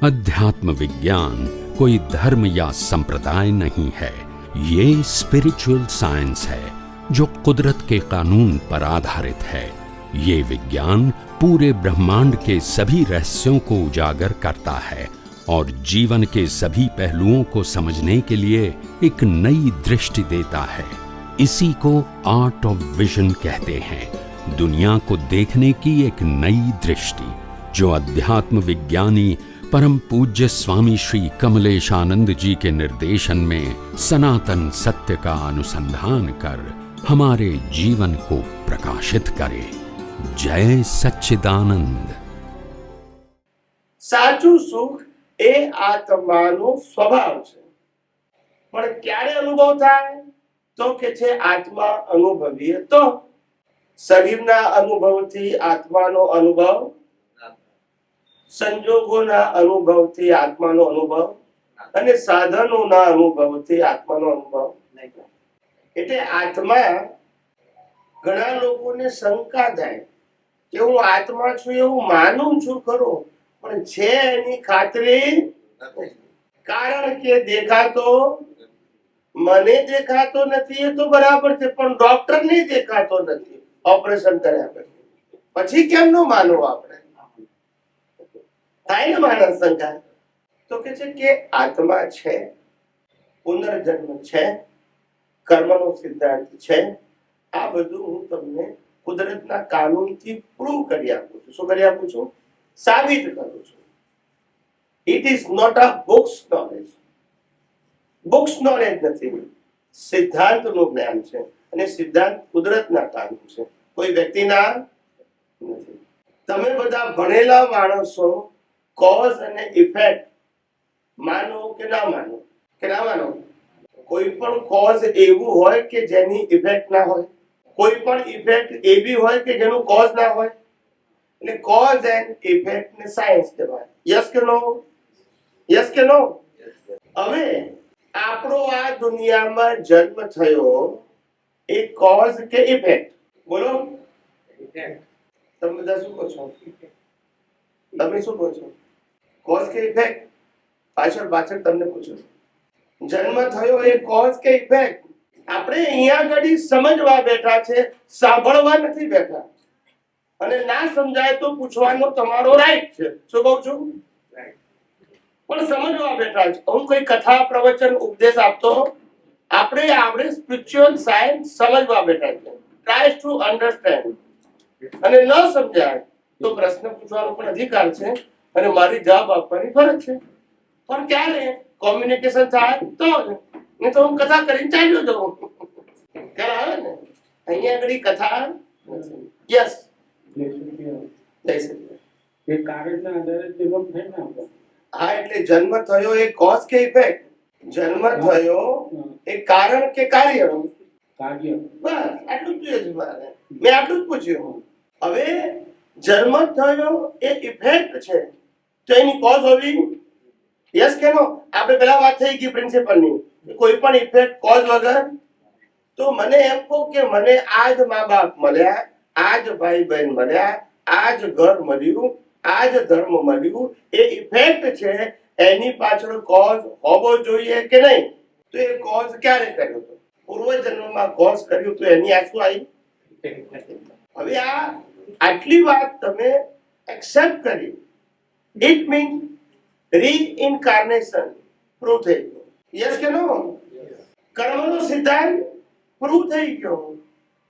अध्यात्म विज्ञान कोई धर्म या संप्रदाय नहीं है, ये स्पिरिचुअल साइंस है जो कुदरत के कानून पर आधारित है। ये विज्ञान पूरे ब्रह्मांड के सभी रहस्यों को उजागर करता है और जीवन के सभी पहलुओं को समझने के लिए एक नई दृष्टि देता है। इसी को आर्ट ऑफ विजन कहते हैं, दुनिया को देखने की एक नई दृष्टि, जो अध्यात्म विज्ञानी परम पूज्य स्वामी श्री कमलेशानंद जी के निर्देशन में सनातन सत्य का अनुसंधान कर हमारे जीवन को प्रकाशित करे। जय सच्चिदानंद। સાચું સુખ એ આત્માનો સ્વભાવ છે, પણ ક્યારે અનુભવ થાય તો કે છે આત્મા અનુભવીએ તો શરીરના અનુભવથી આત્માનો અનુભવ, સંજોગોના અનુભવથી આત્માનો અનુભવ અને સાધનોના અનુભવથી આત્માનો અનુભવ નહીં. એટલે આત્મા ઘણા લોકોને શંકા થાય કે હું આત્મા છું એવું માનું છું ખરો, પણ છે એની ખાતરી નથી. કારણ કે દેખાતો મને દેખાતો નથી એ તો બરાબર છે, પણ ડોક્ટરને દેખાતો નથી. ઓપરેશન કર્યા પછી કેમનો માનવો આપણે? થાય ને માણસ શંકા. તો કે છે કે આત્મા છે, પુનર્જન્મ છે, કર્મનો સિદ્ધાંત છે. આ બધું હું તમને કુદરતના કાનૂનથી પ્રૂવ કરી આપું છું. શું કરી આપું છું? સાબિત કરું છું. It is not a books knowledge. Books knowledge નથી, સિદ્ધાંતનું જ્ઞાન છે. અને સિદ્ધાંત કુદરતના કાનૂન છે, કોઈ વ્યક્તિના નથી. તમે બધા ભણેલા માણસો કોઝ અને ઇફેક્ટ માનો કે ના માનો? કે ના માનો? કોઈ પણ કોઝ એવું હોય કે જેની ઇફેક્ટ ના હોય, કોઈ પણ ઇફેક્ટ એવી હોય કે જેનું કોઝ ના હોય. એટલે કોઝ એન્ડ ઇફેક્ટ ને સાયન્સ કહેવાય. યસ કે નો? યસ કે નો? હવે આપણો આ દુનિયામાં જન્મ થયો એ કોઝ કે ઇફેક્ટ? બોલો. તમે બધા શું કહો છો? તમે શું કહો છો? કોઝ કે ઇફેક્ટ? પાછળ તમને પૂછું, જન્મ થયો એ કોઝ કે ઇફેક્ટ? આપણે અહીંયા આગળ સમજવા બેઠા છે, સાંભળવા નથી બેઠા. અને ના સમજાય તો પૂછવાનો તમારો રાઈટ છે. શું કહું છું? પણ સમજવા બેઠા છે. હું કોઈ કથા, પ્રવચન, ઉપદેશ આપતો આપણે સ્પિરિચ્યુઅલ સાયન્સ સમજવા બેઠા છે. Try to understand. અને ન સમજાય તો પ્રશ્ન પૂછવાનો પણ અધિકાર છે અને મારી જવાબ આપવાની ફરજ છે. પણ ક્યારે કોમ્યુનિકેશન થાય તો નહીં તો હું કથા કરીને ચાલ્યો જાઉં. ખ્યાલ આવે ને? અહીંયા આગળ કથા નથી. યસ, હા. એટલે જન્મ થયો એ કોઝ કે ઇફેક્ટ? જન્મ થયો એ કારણ કે કાર્ય? બસ આટલું જ જોઈએ છે મારે. મેં આટલું જ પૂછ્યું. હવે જન્મ થયો એ ઇફેક્ટ છે તો એની કોઝ હોવી? યસ કે નો? આપણે પેલા વાત થઈ ગઈ પ્રિન્સિપલની, કોઈ પણ ઇફેક્ટ કોઝ વગર. તો મને એમ કહો કે મને આજ મા બાપ મળ્યા, આજ ભાઈ બહેન મળ્યા, આજ ઘર મળ્યું, આજ ધર્મ મળ્યું, એ ઇફેક્ટ છે. એની પાછળ કોઝ હોવો જોઈએ કે નહીં? તો એ કોઝ ક્યારે કર્યો હતો? પૂર્વજન્મમાં કોઝ કર્યું તો એની આ શું આવી? હવે આટલી વાત તમે એક્સેપ્ટ કરી, ઇટ મીન રીઇન્કાર્નેશન પ્રૂવ થઈ ગયો. યસ કે નો? કર્મનો સિદ્ધાંત પ્રૂવ થઈ ગયો.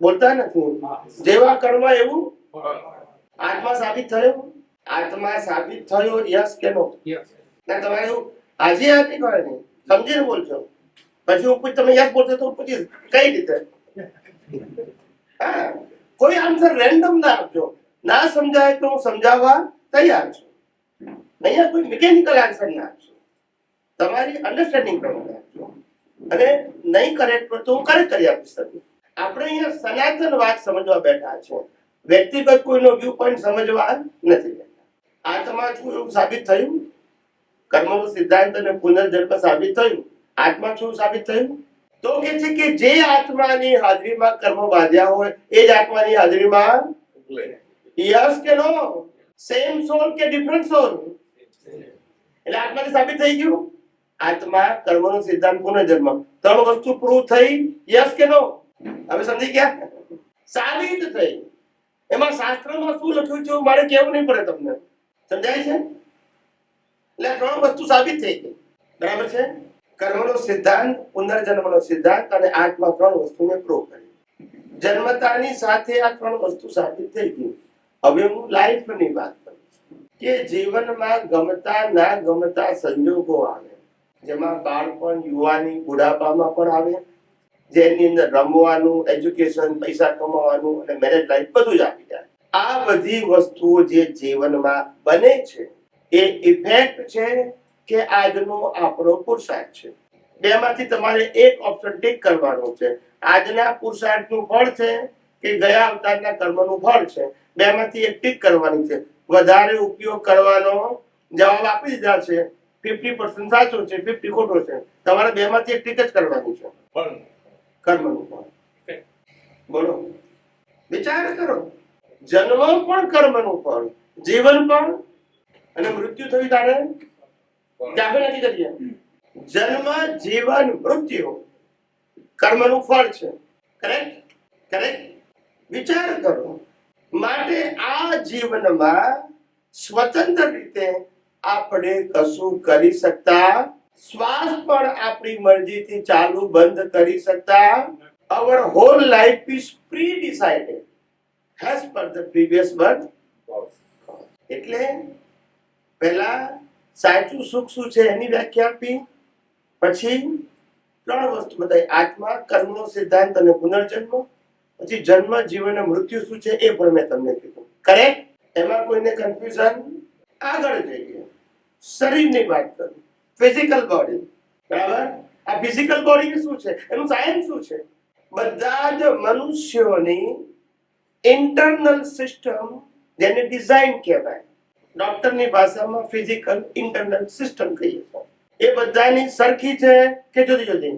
બોલતા નથી. જેવા કર્મ એવું આત્મા સાબિત થયો. આત્મા સાબિત થયો. યસ કે નો? ના, તમારે આજે નહીં કરે નહીં, સમજીને બોલશો. પછી હું તમે યસ બોલશો તો પૂછીશ કઈ રીતે. હા, કોઈ આન્સર રેન્ડમ ના આપજો. ના સમજાય તો હું સમજાવવા તૈયાર છું. અહીંયા કોઈ મિકેનિકલ આન્સર ના આપશો, તમારી અન્ડરસ્ટેન્ડિંગ પ્રમાણે આપજો. અને નહીં કરેક્ટ હોય તો હું કરેક્ટ કરી આપીશ. આપણે અહીંયા સનાતન વાત સમજવા બેઠા છે, વ્યક્તિગત કોઈનો વ્યૂ પોઈન્ટ સમજવા નથી બેઠા. આત્મા છું એવું સાબિત થયું, કર્મનો સિદ્ધાંત અને પુનર્જન્મ સાબિત થયું. આત્મા શું સાબિત થયું? તો કે છે કે જે આત્માની હાજરીમાં કર્મ બાંધ્યા હોય એ જ આત્માની હાજરીમાં. યસ કે નો? સેમ સોલ કે ડિફરન્ટ સોલ? એટલે આત્માથી સાબિત થઈ ગયું આત્મા કર્મનો સિદ્ધાંત પુનર્જન્મ 3 વસ્તુ પ્રૂવ થઈ યસ કે નો હવે સમજી ગયા સાબિત થઈ એમાં શાસ્ત્રમાં શું લખ્યું છે મારે કેવું નહીં પડે તમને સમજાય છે એટલે 3 વસ્તુ સાબિત થઈ ગઈ બરાબર છે કર્મનો સિદ્ધાંત પુનર્જન્મનો સિદ્ધાંત અને આત્મા 3 વસ્તુને પ્રૂવ કરી જન્મતાની સાથે આ 3 વસ્તુ સાબિત થઈ ગઈ હવે હું લાઈફની વાત કરું છું કે જીવનમાં ગમતા ના ગમતા સંજોગો આવે જેમાં બાળપણ યુવાની બુઢાપામાં પણ આવે જેની અંદર રમવાનું એજ્યુકેશન પૈસા કમાવાનું અને મેરેજ લાઈફ બધું જ આવી જાય આ બધી વસ્તુઓ જે જીવનમાં બને છે એ ઇફેક્ટ છે કે આજનો આપણો પુરુષાર્થ છે બેમાંથી તમારે એક ઓપ્શન ટીક કરવાનું છે આજના પુરુષાર્થનું ફળ છે કે ગયા અવતારના કર્મનું ફળ છે બેમાંથી એક ટીક કરવાની છે વધારે ઉપયોગ કરવાનો જવાબ આપી દીધા છે 50% સાચો છે 50 ખોટો છે તમારે બેમાંથી એક ટીક જ કરવાની છે કર્મનું ફળ બોલો વિચાર કરો જન્મ પણ કર્મનું ફળ જીવન પણ અને મૃત્યુ થયું તારે આપણે નથી કરીએ જન્મ જીવન મૃત્યુ કર્મનું ફળ છે કરેક્ટ કરેક્ટ વિચાર કરો માટે આ જીવનમાં સ્વતંત્ર રીતે આપણે કશું કરી શકતા શ્વાસ પણ આપણી મરજીથી ચાલુ બંધ કરી શકતા our whole life is pre-decided as per the previous birth એટલે પહેલા સાચું સુખ શું છે એની વ્યાખ્યા આપી પછી 3 વસ્તુ બતાવી આત્મા કર્મનો સિદ્ધાંત અને પુનર્જન્મ પછી જન્મ જીવન અને મૃત્યુ શું છે એ પણ મેં તમને કીધું કરેક્ટ એમાં કોઈને કન્ફ્યુઝન આગળ જઈએ શરીરની વાત કરું ફિઝિકલ બોડી બરાબર આ ફિઝિકલ બોડી શું છે એનું સાયન્સ શું છે બધા જ મનુષ્યોની ઇન્ટરનલ સિસ્ટમ જેને ડિઝાઇન કહેવાય ડોક્ટરની ભાષામાં ફિઝિકલ ઇન્ટરનલ સિસ્ટમ કહીએ છીએ એ બધાની સરખી છે કે જુદી જુદી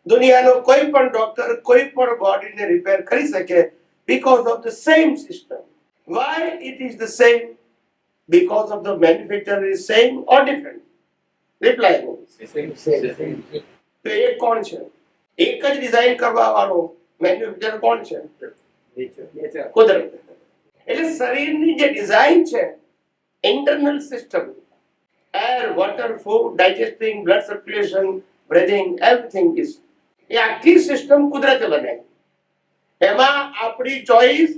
દુનિયાનો કોઈ પણ ડોક્ટર કોઈ પણ બોડીને રિપેર કરી શકે because of the same system why it is the same because of the manufacturer is same or different reply તો એક કોણ છે એક જ ડિઝાઇન કરવા વાળો મેન્યુફેક્ચરર કોણ છે કુદરત એટલે શરીરની જે ડિઝાઇન છે internal system air water food digesting blood circulation breathing everything is એ આખી સિસ્ટમ કુદરતે બનાવી એમાં આપણી ચોઈસ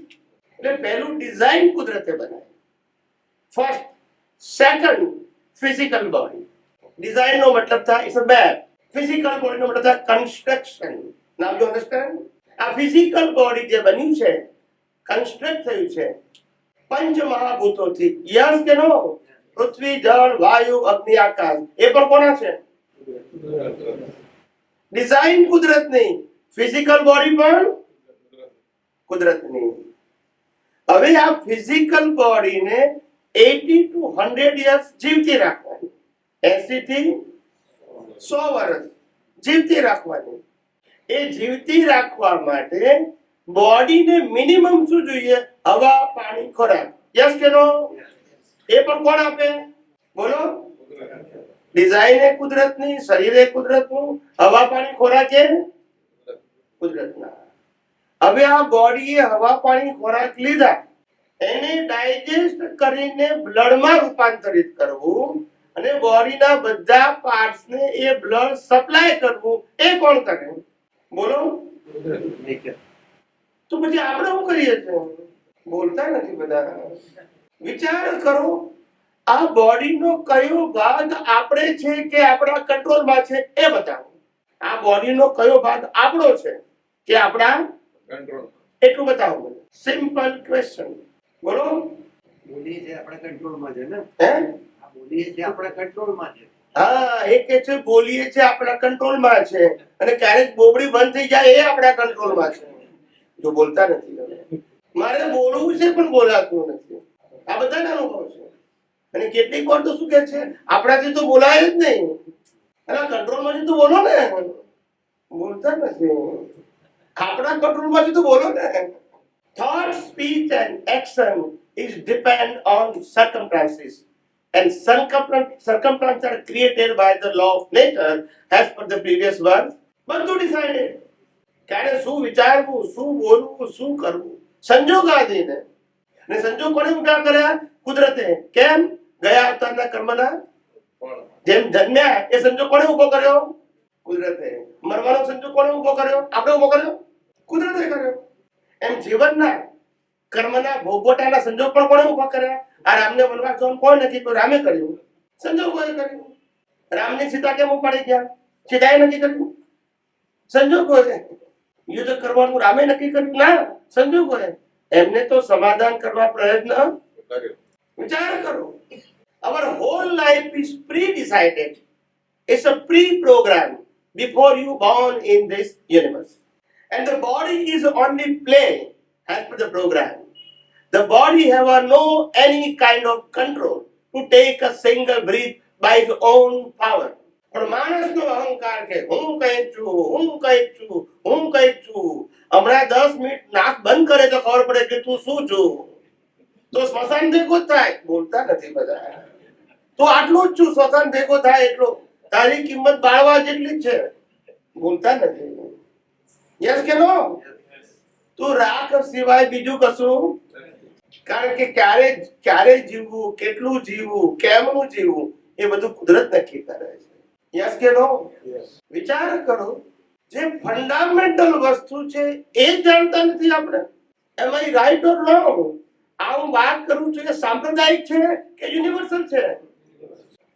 એટલે પહેલું ડિઝાઇન કુદરતે બનાવી first second physical body design નો મતલબ થાય it's a bag physical body નો મતલબ થાય કન્સ્ટ્રક્શન નાવ યુ અન્ડરસ્ટેન્ડ આ ફિઝિકલ બોડી જે બન્યું છે કન્સ્ટ્રક્ટ થયું છે પંચ મહાભૂતોથી યસ કે નો પૃથ્વી જળ વાયુ અગ્નિ આકાશ એ પણ કોના છે ડિઝાઇન કુદરતની ફિઝિકલ બોડી પણ કુદરતની હવે આ ફિઝિકલ બોડીને 80 to 100 years જીવતી રાખવાની 80 થી 100 વર્ષ જીવતી રાખવાની એ જીવતી રાખવા માટે બોડીને મિનિમમ શું જોઈએ હવા પાણી ખોરાક યસ કે નો એ પણ કોણ આપે બોલો ડિઝાઇન એ કુદરતની શરીર એ કુદરતનું હવા પાણી ખોરાક એ કુદરતના હવે આ બોડીએ હવા પાણી ખોરાક લીધા એને ડાયજેસ્ટ કરીને બ્લડમાં રૂપાંતરિત કરવું અને બોડીના બધા પાર્ટ્સને એ બ્લડ સપ્લાય કરવું એ કોણ કરે બોલો તો પછી આપણે શું કરીએ છીએ બોલતા નથી બધા વિચાર કરો આ બોડીનો કયો ભાગ આપણે છે કે આપણા કંટ્રોલમાં છે એ બતાવો આ બોડીનો કયો ભાગ આપણો છે કે આપણા કંટ્રોલ એટલું બતાવો મને સિમ્પલ ક્વેશ્ચન બોલો બોલીએ છે આપણા કંટ્રોલમાં છે ને હે આ બોલીએ છે આપણા કંટ્રોલમાં છે હા એ કે છે બોલીએ છે આપણા કંટ્રોલમાં છે અને ક્યારેક બોબડી બંધ થઈ જાય એ આપણા કંટ્રોલમાં છે જો બોલતા નથી મારે બોલવું છે પણ બોલાતું નથી આ બધાના અનુભવ છે અને કેટલીક વાર તો શું કે છે આપણાથી તો બોલાય જ નહીં અને કંટ્રોલમાંથી તો બોલો ને બોલતા નથી આપણા કંટ્રોલમાંથી તો બોલો ને thought speech and action is depend on circumstances and circumstances are created by the law of nature as per the previous verse. બધું ડિસાઇડેડ. ક્યારે શું વિચારવું, શું બોલવું, શું કરવું, સંજોગાધીને. અને સંજોગ કોણે ઉભા કર્યા? કુદરતે. કેમ? ગયા અવતારના કર્મના જેમ જન્મ્યા એ સંજોગ કોણે ઉભો કર્યો? કુદરતે. મરવાનો સંજોગ કોણે ઉભો કર્યો? આપણે ઉભો કર્યો? કુદરતે કર્યો. એમ જીવનના કર્મના ભોગવટાના સંજોગ પણ કોણે ઉભા કર્યા? આ રામને વનવાસ જવાનું કોણ નક્કી કર્યું? રામે કર્યું. સંજોગોએ કર્યું. રામની સીતા કેમ ઉપાડી ગયા? સીતાએ નક્કી કર્યું? સંજોગોએ. યુદ્ધ કરવાનું રામે નક્કી કર્યું? ના, સંજોગોએ. એમને તો સમાધાન કરવા પ્રયત્ન કર્યો. વિચાર કરો. Our whole life is pre-decided. It's a pre-program before you born in this universe. And the body is only playing as per the program. The body have no any kind of control to take a single breath by its own power. પણ માણસનો અહંકાર છે, હું કઈ છું, હું કઈ છું, હું કઈ છું. હમણાં 10 મિનિટ નાક બંધ કરે તો ખબર પડે કે તું શું છું. તો સ્મશાન ભેગો જ થાય. બોલતા નથી બધા. તું આટલું જ છું, સ્મશાન ભેગો થાય એટલો. તારી કિંમત બાળવા જેટલી જ છે. બોલતા નથી. યસ કે નો? તું રાખ સિવાય બીજું કશું. કારણ કે ક્યારે જીવવું, કેટલું જીવવું, કેમનું જીવવું એ બધું કુદરત નક્કી કરે છે. યસ કે નો? વિચાર કરો. જે ફંડામેન્ટલ વસ્તુ છે એ જાણતા નથી આપણે. એમ આઈ રાઈટ ઓર રોંગ? આ હું વાત કરું છું એ સાંપ્રદાયિક છે કે યુનિવર્સલ છે?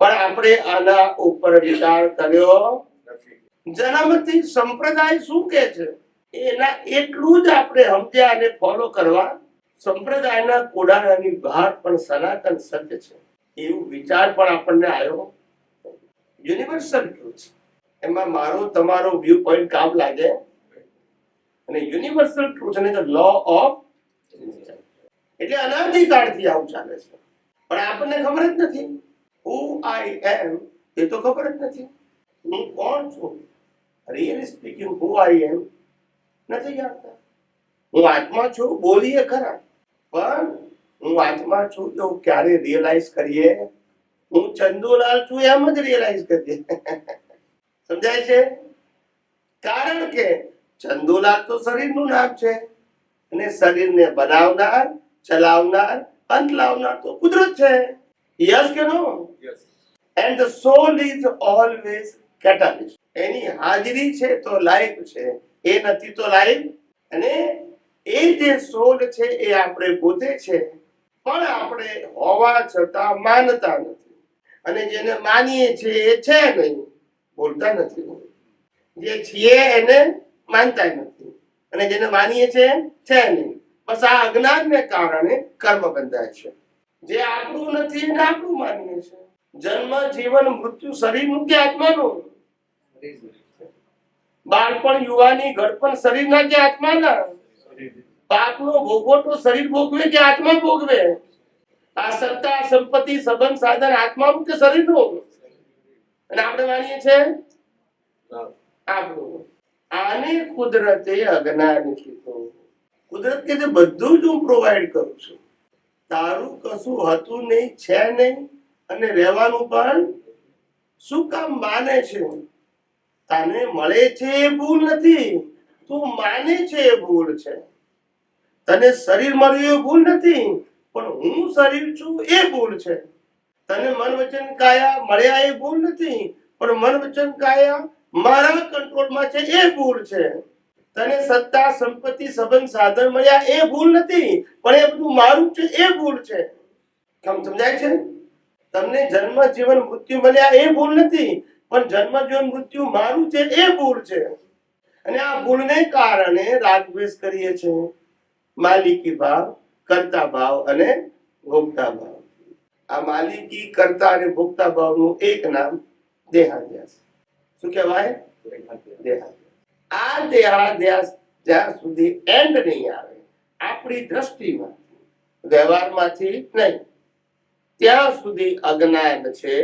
પણ આપણે આના ઉપર વિચાર કર્યો નથી. જન્મથી સંપ્રદાય શું કે છે એના એટલું જ આપણે સમજ્યા અને ફોલો કરવા. સંપ્રદાયના કોડાળાની બહાર પણ સનાતન સત્ય છે એવું વિચાર પણ આપણને આવ્યો. Universal truth. એમાં મારો તમારો વ્યૂ પોઈન્ટ કામ લાગે. અને યુનિવર્સલ ટ્રુથ અને ધ લો ઓફ એટલે અનાદિકાળથી આવું ચાલે છે. પણ આપણને ખબર જ નથી. હુ આઈ એમ એ તો ખબર જ નથી. હું કોણ છું? રિયલી સ્પીકિંગ હુ આઈ એમ નથી જાણતા. હું આત્મા છું બોલીએ ખરા, પણ હું આત્મા છું એવું ક્યારે રિયલાઇઝ કરીએ? હું ચંદુલાલ છું એમ જ રિયલાઇઝ કરીએ. સમજાય છે? કારણ કે ચંદુલાલ તો શરીરનું નામ છે અને શરીરને બનાવનાર, ચલાવનાર, અંત લાવનાર તો કુદરત છે. યસ કે no? And the soul is always catalyst. એની હાજરી છે તો લાઈફ છે, એ નથી તો લાઈફ. અને એ જે સોલ છે એ આપણે પોતે છે, પણ આપણે હોવા છતાં માનતા નથી. અને જેને માનીએ છીએ એ છે નહીં. બોલતા નથી. જે છીએ એને માનતા નથી અને જેને માનીએ છીએ છે નહીં. બસ આ અજ્ઞાનને કારણે કર્મ બંધાય છે. જે આપણું નથી એને આપણું માનીએ છીએ. જન્મ, જીવન, મૃત્યુ શરીરનું કે આત્માનું? બાળપણ, યુવાની, ઘડપણ શરીરના કે આત્માના? પાપનો ભોગવટો શરીર ભોગવે કે આત્મા ભોગવે? આ સત્તા, સંપત્તિ, સંબંધ, સાધન આત્માનું કે શરીરનું? અને આપણે માનીએ છીએ આપણું. આને કુદરતે અજ્ઞાન કીધું. કુદરત કે બધું જ હું પ્રોવાઈડ કરું છું. તારું કશું હતું નહીં, છે નહીં અને રહેવાનું પણ શું કામ માને છે? તને મળે છે એ ભૂલ નથી, તું માને છે એ ભૂલ છે. તને શરીર મળ્યું એ ભૂલ નથી, પણ હું શરીર છું એ ભૂલ છે. તને મન વચન કાયા મળ્યા એ ભૂલ નથી, પણ મન વચન કાયા મારા કંટ્રોલમાં છે એ ભૂલ છે. તને સત્તા, સંપત્તિ, સંબંધ, સાધન મળ્યા એ ભૂલ નથી, પણ એ બધું મારું છે એ ભૂલ છે. સમજાય છે? તમને જન્મ, જીવન, મૃત્યુ મળ્યા એ ભૂલ નથી, પણ જન્મ, જીવન, મૃત્યુ મારું છે એ ભૂલ છે. અને આ ભૂલને કારણે રાગદ્વેષ કરીએ છીએ. માલિકી ભાવ, કર્તા ભાવ અને ભોગતા ભાવ. આ માલિકી, કર્તા અને ભોગતા ભાવનું એક નામ દેહાધ્યાસ. શું કહેવાય? દેહાધ્યાસ. આ દેહાધ્યાસ જ્યાં સુધી એન્ડ નહીં આવે આપણી દ્રષ્ટિમાં, વ્યવહારમાંથી નહીં, ત્યાં સુધી અજ્ઞાન છે.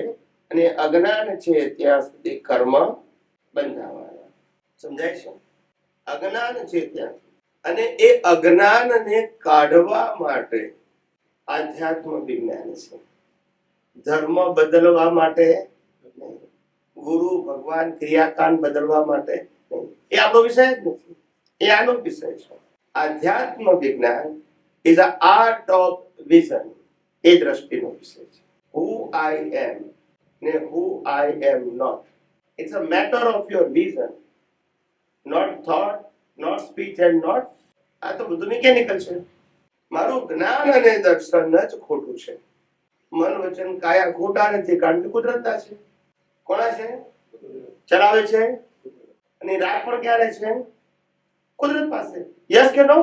અને અજ્ઞાન છે ત્યાં સુધી કર્મ બંધાવાના. સમજાય છે? અજ્ઞાન છે ત્યાં. અને એ અજ્ઞાનને કાઢવા માટે આધ્યાત્મ વિજ્ઞાન છે. ધર્મ બદલવા માટે નહીં. ગુરુ ભગવાન ક્રિયાકાંડ બદલવા માટે નહીં. એ આપણો વિષય જ નથી. એ આનો વિષય છે. આધ્યાત્મ વિજ્ઞાન is a art of vision. એ દ્રષ્ટિનો વિષય છે. હુ આઈ એમ ને who I am not. It's a matter of your vision, not thought, not speech and not. આ તો બધું મિકેનિકલ છે. મારું જ્ઞાન અને દર્શન જ ખોટું છે. મન વચન કાયા ખોટા નથી, કારણ કે કુદરતના છે. કોના છે? ચલાવે છે. અને રાગ પણ ક્યારે છે? કુદરત પાસે. યસ કે નો?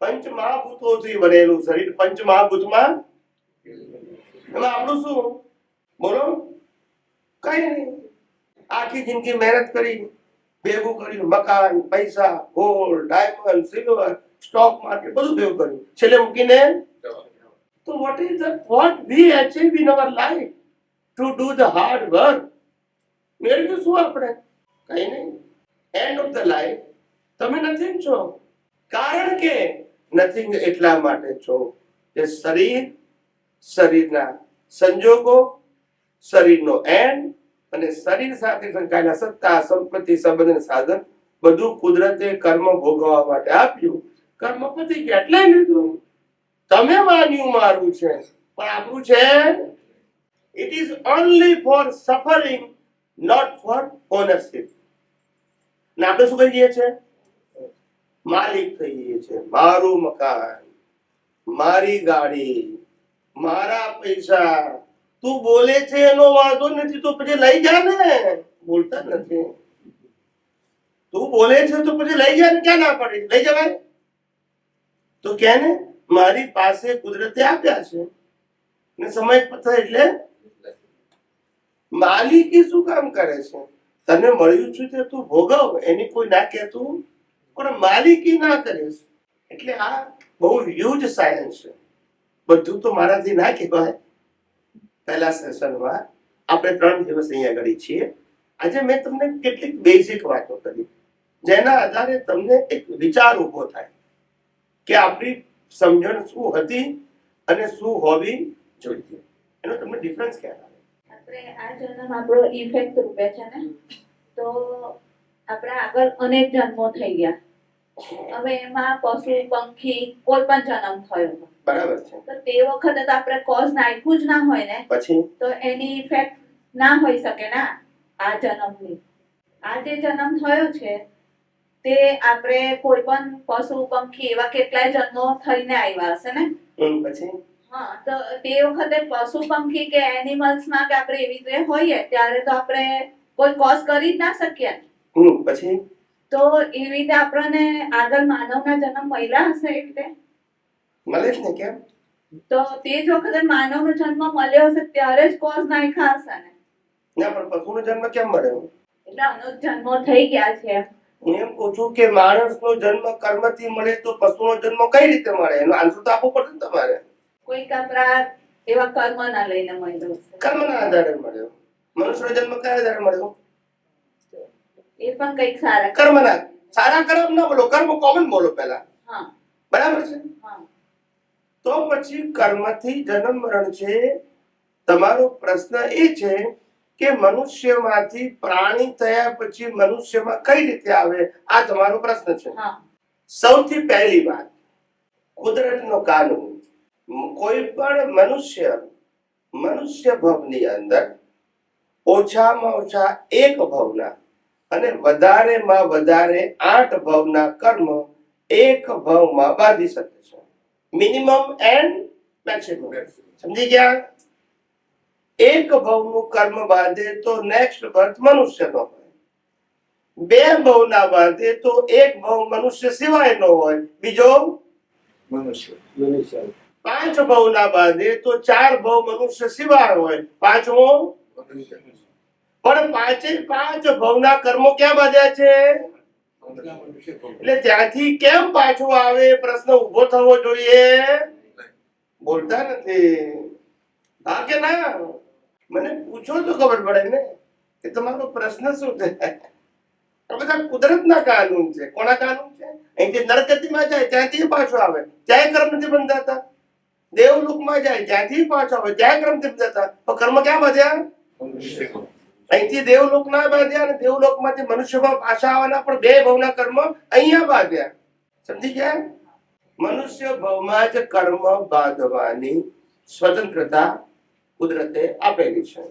પંચ મહાભૂતોથી બનેલું શરીર પંચ મહાભૂતમાં, એમાં આપણું શું? બોલો. કઈ નહીં. આખી જિંદગી મહેનત કરી, ભેગું કર્યું, મકાન, પૈસા, gold, diamond, silver, stock market બધું ભેગું કર્યું, છેલ્લે મૂકીને તો what we achieve in our life to do the hard work? મેળવ્યું શું આપણે? કઈ નહીં. એન્ડ ઓફ ધ લાઈફ તમે નથિંગ છો. કારણ કે નથિંગ એટલા માટે છો કે શરીર, શરીરના સંજોગો, શરીરનો એન્ડ અને શરીર સાથે સંકળાયેલા સત્તા, સંપત્તિ, સંબંધ, સાધન બધું કુદરતે કર્મ ભોગવવા માટે આપ્યું. કર્મ પતી ગયા એટલે લીધું. તમે માન્યું મારું છે, પણ આપણું છે. It is only for suffering, not for ownership. ને આપણે શું કહીએ છીએ? માલિક થઈએ છીએ. મારું મકાન, મારી ગાડી, મારા પૈસા. તું બોલે છે એનો વાંધો નથી, તો પછી લઈ જા ને. બોલતા નથી. તું બોલે છે તો પછી લઈ જા ને. ક્યાં ના પડે? લઈ જવાય તો કે ને મારી પાસે કુદરતે આપ્યા છે ને સમય પથે એટલે માલિકી શું કામ કરે છે? તને મળ્યું છે તે તું ભોગવ, એની કોઈ ના કહેતું, પણ માલિકી ના કરીશ. એટલે આ બહુ હ્યુજ સાયન્સ છે. બધું તો મારાથી ના કહેવાય. પહેલા સેશનમાં આપણે 3 દિવસ અહીંયા આગળ છીએ. આજે મેં તમને કેટલીક બેઝિક વાતો કરી, જેના આધારે તમને એક વિચાર ઉભો થાય કે આપણી સમજણ શું હતી અને શું હોવી જોઈએ. એનો તમને ડિફરન્સ ક્યાં આવે? આપણે આ જન્મ આપણો ઇફેક્ટ રૂપે છે ને, તો આપણે આગળ અનેક જન્મો થઈ ગયા. હવે એમાં પશુ, પંખી કોઈ પણ જન્મ થયો, બરાબર છે. તો તે વખતે તો આપણે કોઝ નાખ્યું જ ના હોય ને, પછી તો એની ઇફેક્ટ ના હોઈ શકે ના આ જન્મની. આ જે જન્મ થયો છે તે આપણે કોઈ પણ પશુ, પંખી એવા કેટલાય જન્મો થઈને આવ્યા હશે ને. પછી હા, તો તે વખતે પશુ, પંખી કે એનિમલ્સ માં કે આપણે એવી રીતે હોઈએ ત્યારે તો આપણે કોઈ કોઝ કરી જ ના શકીએ. પછી તો એવી રીતે આપણને આગળ માનવના જન્મ મળ્યા હશે એવી રીતે. મળે જ ને. કેમ? તો તે જ વખતે માનવનો જન્મ મળ્યો હશે ત્યારે જ કોઝ નાખ્યા હશે ને. ના, પણ પશુનો જન્મ કેમ મળ્યો? એટલે અનેક જન્મો થઈ ગયા છે. હું એમ કહું છું કે માણસનો જન્મ કર્મથી મળે તો પશુનો જન્મ કઈ રીતે મળે? એનો આન્સર તો આપવો પડશે ને તમારે. કોઈક આપણા એવા કર્મ ના લઈને મળ્યો હશે. કર્મના આધારે મળ્યો. મનુષ્યનો જન્મ કયા આધારે મળ્યો? એ પણ કઈક સારા કર્મના. સારા કર્મ ના બોલો, કર્મ કોમન બોલો પહેલા. હા, બરાબર છે. હા. તો પછી કર્મથી જન્મ મરણ છે. તમારો પ્રશ્ન એ છે કે મનુષ્યમાંથી પ્રાણી થયા પછી મનુષ્યમાં કઈ રીતે આવે? આ તમારો પ્રશ્ન છે. હા. સૌથી પહેલી વાત, કુદરતનો કાનૂન. કોઈ પણ મનુષ્ય ભવની અંદર ઓછામાં ઓછા 1 ભવના અને વધારેમાં વધારે 8 ભવના કર્મ એક ભવમાં બાંધી શકે છે. Minimum and maximum. સમજી ગયા? એક ભવનું કર્મ બાંધે તો નેક્સ્ટ બર્થ મનુષ્યનો હોય. 2 ભવના બાંધે તો 1 ભવ મનુષ્ય સિવાયનો હોય, બીજો મનુષ્ય. 5 ભવના બાંધે તો 4 ભવ મનુષ્ય સિવાય હોય, 5મો. પણ 5 ભવના કર્મો ક્યાં બાંધ્યા છે? એટલે ત્યાંથી કેમ પાછું આવે? પ્રશ્ન ઉભો થવો જોઈએ. બોલતા નથી. હા કે ના? મને પૂછો તો ખબર પડે ને કે તમારો પ્રશ્ન શું છે. આ બધા કુદરતના કાનૂન છે. કોના કાનૂન છે? અહીંથી નરગતિમાં જાય ત્યાંથી પાછો આવે, ત્યાંય કર્મ નથી બંધાતા. દેવલોકમાં જાય, જ્યાંથી પાછા હોય ત્યાં કર્મથી જતા, પણ કર્મ ક્યાં બાંધ્યા? મનુષ્યમાં. અહીંથી દેવલોક ના બાંધ્યા અને દેવલોકમાંથી મનુષ્યમાં પાછા આવવાના પણ બે ભવના કર્મ અહીંયા બાંધ્યા. સમજી ગયા? મનુષ્ય ભવમાં જ કર્મ બાંધવાની સ્વતંત્રતા કુદરતે આપેલી છે.